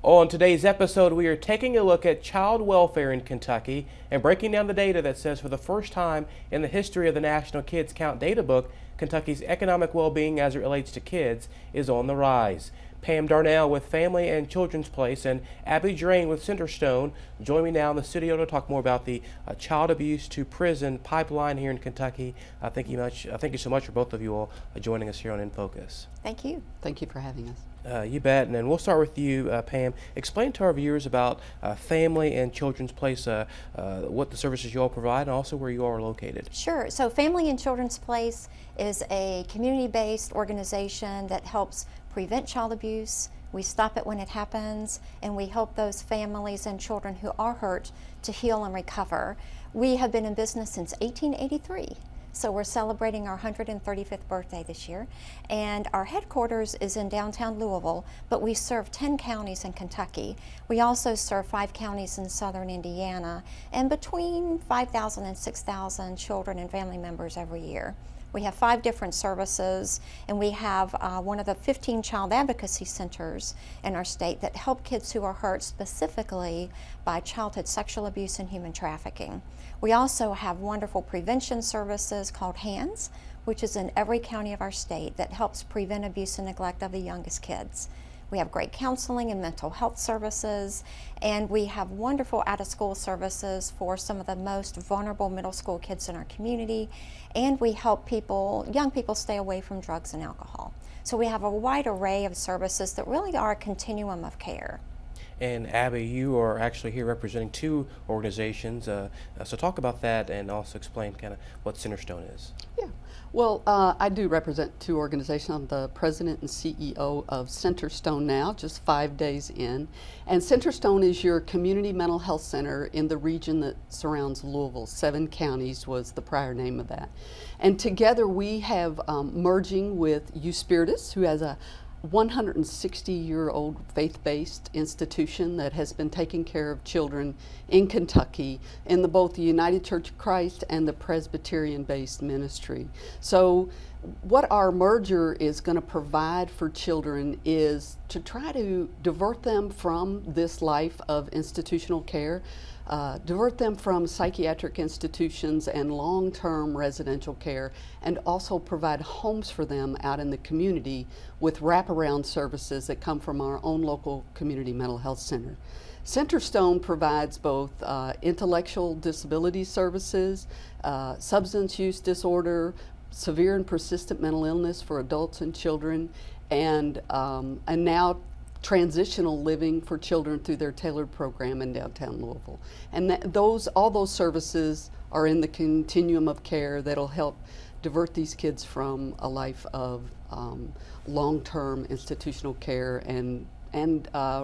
On today's episode, we are taking a look at child welfare in Kentucky and breaking down the data that says for the first time in the history of the National Kids Count data book, Kentucky's economic well-being as it relates to kids is on the rise. Pam Darnell with Family and Children's Place and Abby Drain with Centerstone join me now in the studio to talk more about the child abuse to prison pipeline here in Kentucky. Thank you so much for both of you all joining us here on In Focus. Thank you. Thank you for having us. You bet. And then we'll start with you, Pam. Explain to our viewers about Family and Children's Place, what the services you all provide, and also where you all are located. Sure. So Family and Children's Place is a community-based organization that helps prevent child abuse. We stop it when it happens, and we help those families and children who are hurt to heal and recover. We have been in business since 1883. So we're celebrating our 135th birthday this year, and our headquarters is in downtown Louisville, but we serve 10 counties in Kentucky. We also serve 5 counties in southern Indiana, and between 5,000 and 6,000 children and family members every year. We have 5 different services, and we have one of the 15 child advocacy centers in our state that help kids who are hurt specifically by childhood sexual abuse and human trafficking. We also have wonderful prevention services called HANDS, which is in every county of our state that helps prevent abuse and neglect of the youngest kids. We have great counseling and mental health services, and we have wonderful out-of-school services for some of the most vulnerable middle school kids in our community, and we help young people stay away from drugs and alcohol. So we have a wide array of services that really are a continuum of care. And Abby, you are actually here representing 2 organizations, so talk about that and also explain kind of what Centerstone is. Yeah, well, I do represent 2 organizations. I'm the president and CEO of Centerstone now, just 5 days in. And Centerstone is your community mental health center in the region that surrounds Louisville. 7 counties was the prior name of that. And together we have merging with Spiritus, who has a 160-year-old faith-based institution that has been taking care of children in Kentucky in both the United Church of Christ and the Presbyterian-based ministry. So what our merger is going to provide for children is to try to divert them from this life of institutional care, divert them from psychiatric institutions and long-term residential care, and also provide homes for them out in the community with wraparound services that come from our own local community mental health center. Centerstone provides both intellectual disability services, substance use disorder, severe and persistent mental illness for adults and children, and now transitional living for children through their tailored program in downtown Louisville. And all those services are in the continuum of care that'll help divert these kids from a life of long-term institutional care and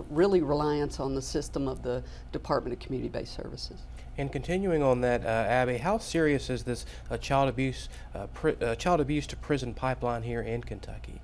really reliance on the system of the Department of Community-Based Services. And continuing on that, Abby, how serious is this child abuse to prison pipeline here in Kentucky?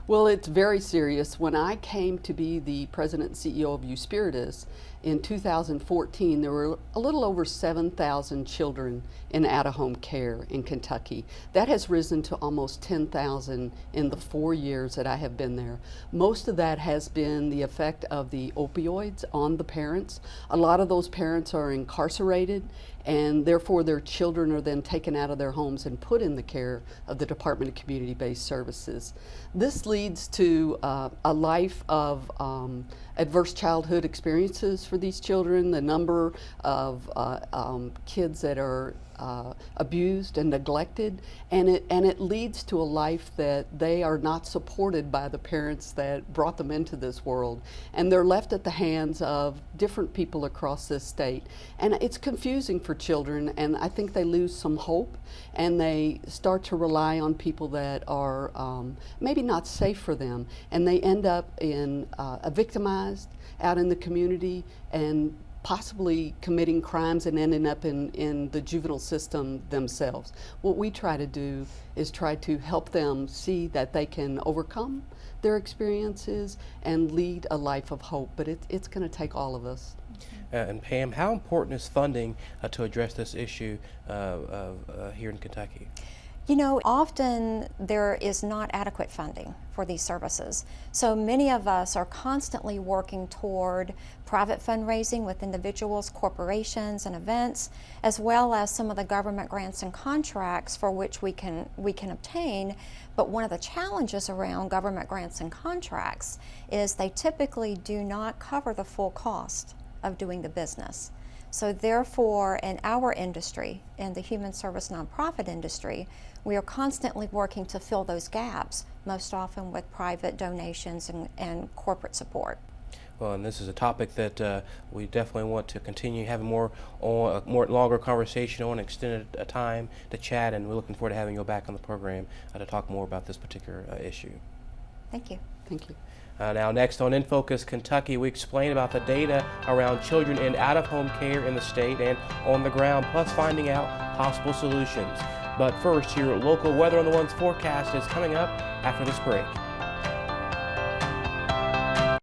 Well, it's very serious. When I came to be the president and CEO of Spiritus in 2014, there were a little over 7,000 children in out-of-home care in Kentucky. That has risen to almost 10,000 in the 4 years that I have been there. Most of that has been the effect of the opioids on the parents. A lot of those parents are incarcerated, and therefore their children are then taken out of their homes and put in the care of the Department of Community-Based Services. This leads to a life of adverse childhood experiences for these children, the number of kids that are abused and neglected, and it leads to a life that they are not supported by the parents that brought them into this world, and they're left at the hands of different people across this state. And it's confusing for children, and I think they lose some hope, and they start to rely on people that are maybe not safe for them, and they end up in victimized out in the community and possibly committing crimes and ending up in the juvenile system themselves. What we try to do is try to help them see that they can overcome their experiences and lead a life of hope, but it's going to take all of us. And Pam, how important is funding to address this issue here in Kentucky? You know, often there is not adequate funding for these services. So many of us are constantly working toward private fundraising with individuals, corporations, and events, as well as some of the government grants and contracts for which we can obtain. But one of the challenges around government grants and contracts is they typically do not cover the full cost of doing the business. So therefore, in our industry, in the human service nonprofit industry, we are constantly working to fill those gaps, most often with private donations and corporate support. Well, and this is a topic that we definitely want to continue having more longer conversation on, extended time to chat, and we're looking forward to having you back on the program to talk more about this particular issue. Thank you. Thank you. Now next on In Focus Kentucky, we explain about the data around children in out-of-home care in the state and on the ground, plus finding out possible solutions. But first, your local Weather on the Ones forecast is coming up after this break.